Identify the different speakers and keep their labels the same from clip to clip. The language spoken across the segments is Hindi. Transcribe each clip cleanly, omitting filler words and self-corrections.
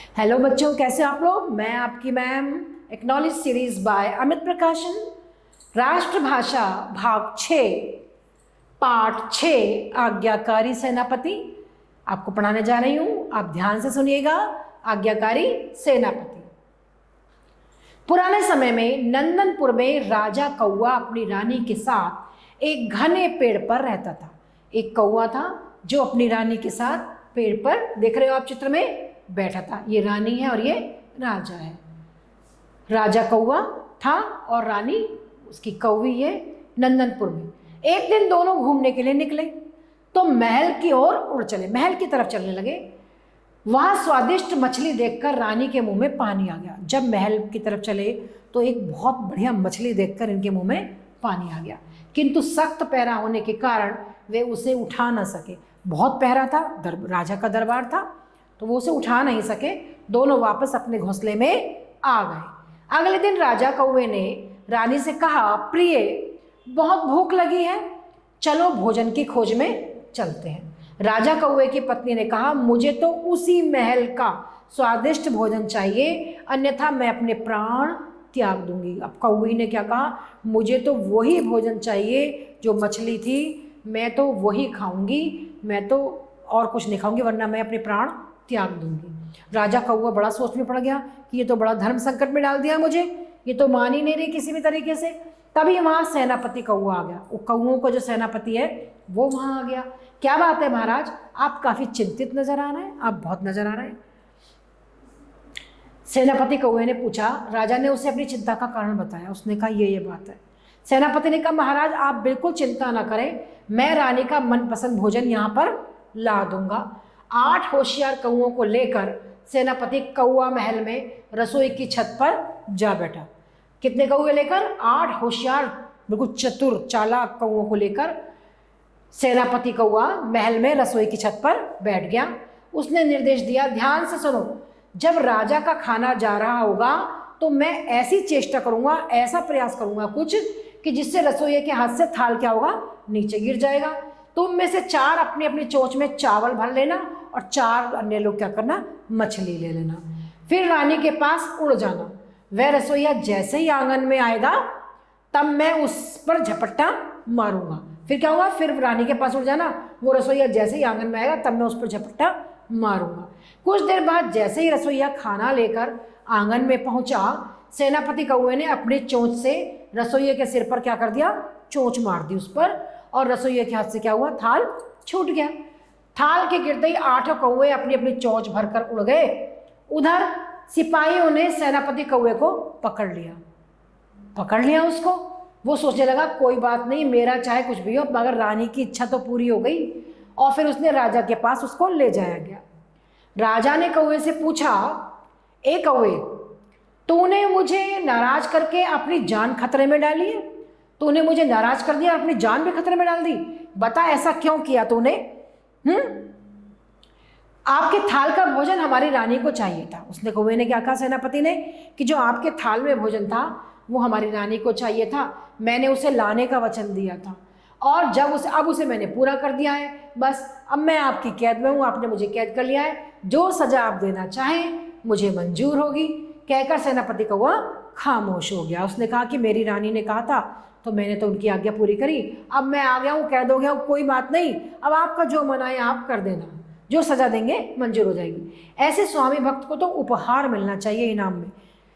Speaker 1: हेलो बच्चों, कैसे आप लोग। मैं आपकी ma'am acknowledge series by Amit प्रकाशन, राष्ट्रभाषा भाग 6 पाठ 6 आज्ञाकारी सेनापति आपको पढ़ाने जा रही हूं। आप ध्यान से सुनिएगा। आज्ञाकारी सेनापति। पुराने समय में नंदनपुर में राजा कौआ अपनी रानी के साथ एक घने पेड़ पर रहता था। एक कौआ था जो अपनी रानी के साथ पेड़ पर, देख रहे हो आप चित्र में, बैठा था। ये रानी है और ये राजा है। राजा कौआ था और रानी उसकी कौवी है। नंदनपुर में एक दिन दोनों घूमने के लिए निकले तो महल की ओर उड़ चले, महल की तरफ चलने लगे। वहां स्वादिष्ट मछली देखकर रानी के मुंह में पानी आ गया। जब महल की तरफ चले तो एक बहुत बढ़िया मछली देखकर इनके मुंह में पानी आ गया, किंतु सख्त पहरा होने के कारण वे उसे उठा न सके। बहुत पहरा था, राजा का दरबार था, तो वो उसे उठा नहीं सके। दोनों वापस अपने घोंसले में आ गए। अगले दिन राजा कौवे ने रानी से कहा, प्रिय, बहुत भूख लगी है, चलो भोजन की खोज में चलते हैं। राजा कौवे की पत्नी ने कहा, मुझे तो उसी महल का स्वादिष्ट भोजन चाहिए, अन्यथा मैं अपने प्राण त्याग दूंगी। अब कौवी ने क्या कहा, मुझे तो वही भोजन चाहिए जो मछली थी, मैं तो वही खाऊंगी, मैं तो और कुछ नहीं खाऊंगी, वरना मैं अपने प्राण त्याग दूंगी। राजा कौवा बड़ा सोच में पड़ गया कि ये तो बड़ा धर्म संकट में डाल दिया मुझे, ये तो मान ही नहीं रही किसी भी तरीके से। तभी वहां सेनापति कौवा आ गया। वो कौओं का जो सेनापति है वो वहां आ गया। क्या बात है महाराज, आप काफी चिंतित नजर आ रहे हैं, आप बहुत नजर आ रहे हैं। सेनापति कौवे ने पूछा। राजा ने उसे अपनी चिंता का कारण बताया। उसने कहा, ये बात है। सेनापति ने कहा, महाराज आप बिल्कुल चिंता ना करें, मैं रानी का मनपसंद भोजन यहाँ पर ला दूंगा। 8 होशियार कौओं को लेकर सेनापति कौआ महल में रसोई की छत पर जा बैठा। कितने कौए लेकर? 8 होशियार, बिल्कुल चतुर चालाक कौओं को लेकर सेनापति कौआ महल में रसोई की छत पर बैठ गया। उसने निर्देश दिया, ध्यान से सुनो, जब राजा का खाना जा रहा होगा तो मैं ऐसी चेष्टा करूंगा, ऐसा प्रयास करूंगा कुछ कि जिससे रसोई के हाथ से थाल क्या होगा, नीचे गिर जाएगा। तुम में से 4 अपनी अपनी चोंच में चावल भर लेना और 4 अन्य लोग क्या करना, मछली ले लेना। फिर रानी के पास उड़ जाना। वह रसोईया जैसे ही आंगन में आएगा तब मैं उस पर झपट्टा मारूंगा। फिर क्या होगा, फिर रानी के पास उड़ जाना, वो रसोईया जैसे ही आंगन में आएगा तब मैं उस पर झपट्टा मारूंगा। कुछ देर बाद जैसे ही रसोईया खाना लेकर आंगन में पहुंचा, सेनापति कौवे ने अपनी चोंच से रसोईये के सिर पर क्या कर दिया, चोंच मार दी उस पर, और रसोईये के हाथ से क्या हुआ, थाल छूट गया। थाल के गिरते ही 8 कौवे अपनी अपनी चोंच भरकर उड़ गए। उधर सिपाहियों ने सेनापति कौवे को पकड़ लिया उसको। वो सोचने लगा, कोई बात नहीं, मेरा चाहे कुछ भी हो, मगर रानी की इच्छा तो पूरी हो गई। और फिर उसने राजा के पास उसको ले जाया गया। राजा ने कौवे से पूछा, ए कौवे, तूने मुझे नाराज करके अपनी जान खतरे में डाली है? तूने मुझे नाराज कर दिया और अपनी जान भी खतरे में डाल दी। बता, ऐसा क्यों किया तूने? आपके थाल का भोजन हमारी रानी को चाहिए था। उसने कौवे ने क्या कहा सेनापति ने, कि जो आपके थाल में भोजन था वो हमारी रानी को चाहिए था। मैंने उसे लाने का वचन दिया था और अब उसे मैंने पूरा कर दिया है। बस अब मैं आपकी कैद में हूँ, आपने मुझे कैद कर लिया है। जो सजा आप देना चाहें मुझे मंजूर होगी। कहकर सेनापति कौवा खामोश हो गया। उसने कहा कि मेरी रानी ने कहा था तो मैंने तो उनकी आज्ञा पूरी करी। अब मैं आ गया हूँ, कैद हो गया हूँ, कोई बात नहीं। अब आपका जो मन आए आप कर देना, जो सजा देंगे मंजूर हो जाएगी। ऐसे स्वामी भक्त को तो उपहार मिलना चाहिए इनाम में।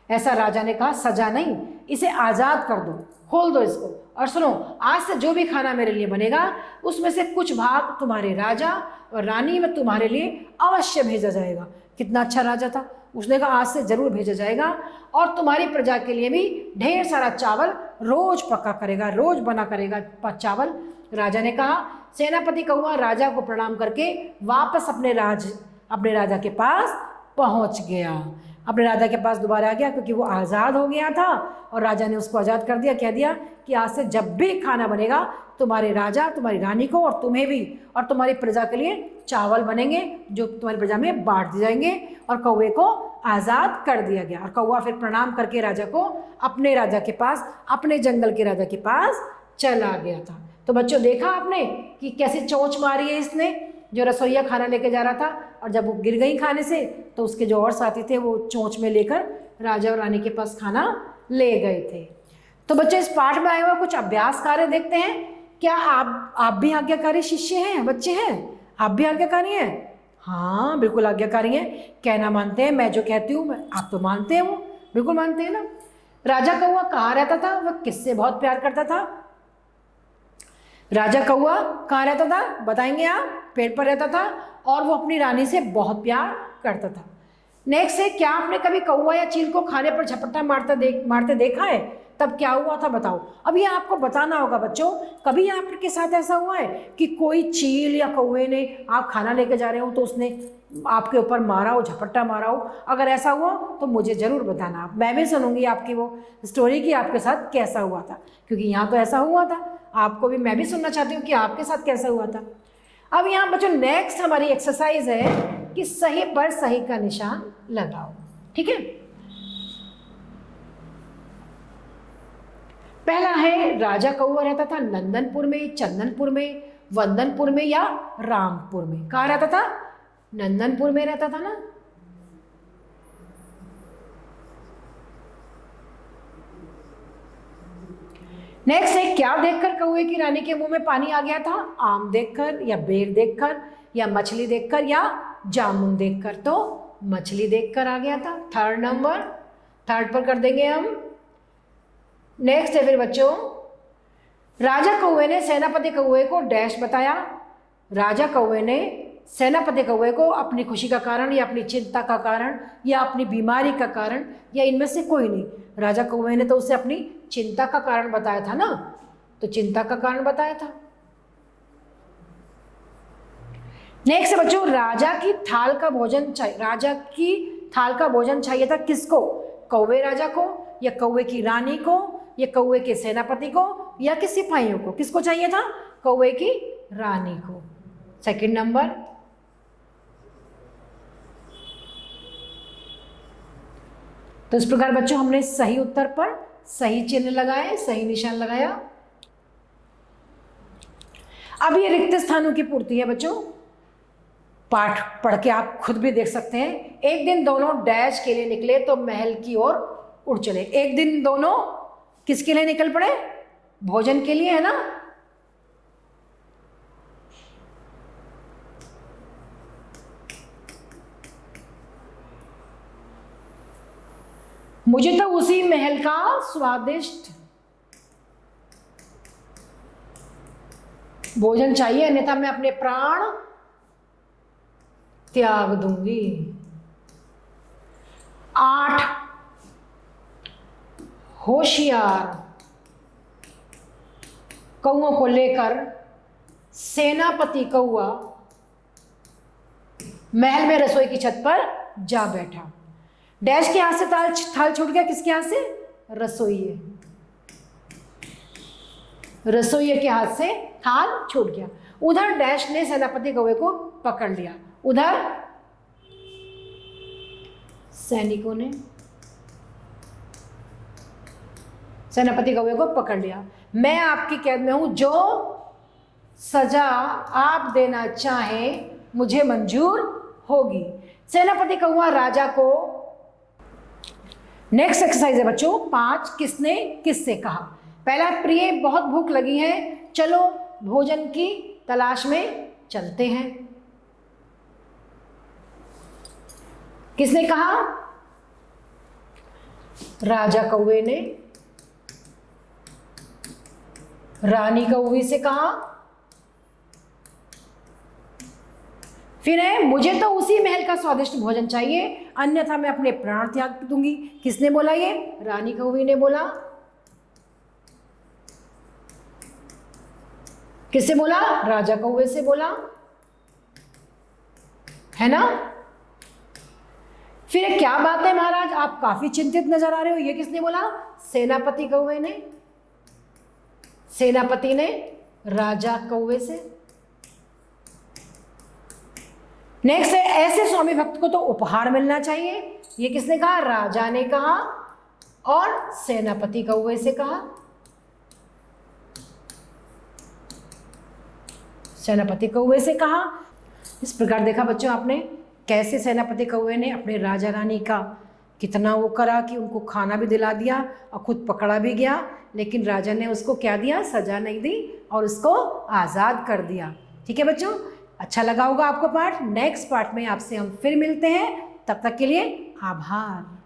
Speaker 1: ऐसा राजा ने कहा, सजा नहीं, इसे आज़ाद कर दो, खोल दो इसको। और सुनो, आज से जो भी खाना मेरे लिए बनेगा उसमें से कुछ भाग तुम्हारे राजा और रानी में तुम्हारे लिए अवश्य भेजा जाएगा। कितना अच्छा राजा था। उसने कहा, आज से जरूर भेजा जाएगा और तुम्हारी प्रजा के लिए भी ढेर सारा चावल रोज पका करेगा, रोज बना करेगा चावल। राजा ने कहा। सेनापति कौवा राजा को प्रणाम करके वापस अपने राजा के पास पहुंच गया। अपने राजा के पास दोबारा आ गया, क्योंकि वो आज़ाद हो गया था और राजा ने उसको आज़ाद कर दिया। कह दिया कि आज से जब भी खाना बनेगा तुम्हारे राजा, तुम्हारी रानी को और तुम्हें भी और तुम्हारी प्रजा के लिए चावल बनेंगे जो तुम्हारी प्रजा में बांट दिए जाएंगे। और कौवे को आज़ाद कर दिया गया। और कौवा फिर प्रणाम करके राजा को अपने राजा के पास, अपने जंगल के राजा के पास चला गया था। तो बच्चों, देखा आपने कि कैसे चोंच मारी है इसने। जो रसोइया खाना लेके जा रहा था, और जब वो गिर गई खाने से तो उसके जो और साथी थे वो चोंच में लेकर राजा और रानी के पास खाना ले गए थे। तो बच्चे इस पाठ में आए हुए कुछ अभ्यास कार्य देखते हैं। क्या आप भी आज्ञाकारी शिष्य हैं, बच्चे हैं? आप भी आज्ञाकारी हैं? हाँ बिल्कुल आज्ञाकारी हैं। कहना मानते हैं, मैं जो कहती हूँ आप तो मानते हैं, वो बिल्कुल मानते हैं ना। राजा कौआ कहाँ रहता था? वह किससे बहुत प्यार करता था? राजा कौआ कहाँ रहता था बताएंगे आप? पेड़ पर रहता था और वो अपनी रानी से बहुत प्यार करता था। नेक्स्ट है, क्या आपने कभी कौआ या चील को खाने पर झपट्टा मारते देखा है? तब क्या हुआ था बताओ। अब ये आपको बताना होगा बच्चों। कभी आपके साथ ऐसा हुआ है कि कोई चील या कौवे ने, आप खाना लेके जा रहे हो तो उसने आपके ऊपर मारा हो, झपट्टा मारा हो? अगर ऐसा हुआ तो मुझे ज़रूर बताना। आप, मैं भी सुनूंगी आपकी वो स्टोरी कि आपके साथ कैसा हुआ था, क्योंकि यहाँ तो ऐसा हुआ था। आपको भी, मैं भी सुनना चाहती हूँ कि आपके साथ कैसा हुआ था। अब यहाँ बच्चों नेक्स्ट हमारी एक्सरसाइज है कि सही पर सही का निशान लगाओ। ठीक है, पहला है, राजा कौआ रहता था नंदनपुर में, चंदनपुर में, वंदनपुर में या रामपुर में? कहाँ रहता था? नंदनपुर में रहता था ना। नेक्स्ट है, क्या देखकर कौवे की रानी के मुंह में पानी आ गया था? आम देखकर या बेर देखकर या मछली देखकर या जामुन देखकर? तो मछली देखकर आ गया था। थर्ड नंबर, थर्ड पर कर देंगे हम। नेक्स्ट है फिर बच्चों, राजा कौवे ने सेनापति कौवे को डैश बताया। राजा कौवे ने सेनापति कौवे को अपनी खुशी का कारण या अपनी चिंता का कारण या अपनी बीमारी का कारण या इनमें से कोई नहीं। राजा कौवे ने तो उसे अपनी चिंता का कारण बताया था ना, तो चिंता का कारण बताया था। नेक्स्ट है बच्चों, राजा की थाल का भोजन चाहिए था किसको? कौवे राजा को या कौवे की रानी को या कौवे के सेनापति को या कि सिपाहियों को? किसको चाहिए था? कौवे की रानी को। Second number. तो इस प्रकार बच्चों हमने सही उत्तर पर सही चिन्ह लगाए, सही निशान लगाया। अब ये रिक्त स्थानों की पूर्ति है बच्चों। पाठ पढ़ के आप खुद भी देख सकते हैं। एक दिन दोनों डैश के लिए निकले तो महल की ओर उड़ चले। एक दिन दोनों किसके लिए निकल पड़े? भोजन के लिए, है ना। मुझे तो उसी महल का स्वादिष्ट भोजन चाहिए, अन्यथा मैं अपने प्राण त्याग दूंगी। 8, होशियार कौओं को लेकर सेनापति कौआ महल में रसोई की छत पर जा बैठा। डैश के हाथ से थाल छूट गया। किसके हाथ से? रसोइये। रसोइये के हाथ से थाल छूट गया। उधर डैश ने सेनापति कौवे को पकड़ लिया। उधर सैनिकों ने सेनापति कौवे को पकड़ लिया। मैं आपकी कैद में हूं, जो सजा आप देना चाहें मुझे मंजूर होगी। सेनापति कौवा राजा को। नेक्स्ट एक्सरसाइज है बच्चों 5, किसने किससे कहा। पहला, प्रिय बहुत भूख लगी है, चलो भोजन की तलाश में चलते हैं। किसने कहा? राजा कौवे ने रानी कौवी से कहा। फिर है, मुझे तो उसी महल का स्वादिष्ट भोजन चाहिए, अन्यथा मैं अपने प्राण त्याग दूंगी। किसने बोला ये? रानी कौवी ने बोला। किससे बोला? राजा कौवे से बोला, है ना। फिर क्या बात है महाराज, आप काफी चिंतित नजर आ रहे हो, ये किसने बोला? सेनापति कौवे ने। सेनापति ने राजा कौवे से। नेक्स्ट है, ऐसे स्वामी भक्त को तो उपहार मिलना चाहिए। ये किसने कहा? राजा ने कहा और सेनापति कौवे से कहा। सेनापति कौवे से कहा। इस प्रकार देखा बच्चों आपने कैसे सेनापति कौवे ने अपने राजा रानी का कितना वो करा कि उनको खाना भी दिला दिया और खुद पकड़ा भी गया, लेकिन राजा ने उसको क्या दिया, सजा नहीं दी और उसको आज़ाद कर दिया। ठीक है बच्चों, अच्छा लगा होगा आपको पाठ। नेक्स्ट पार्ट में आपसे हम फिर मिलते हैं, तब तक के लिए आभार।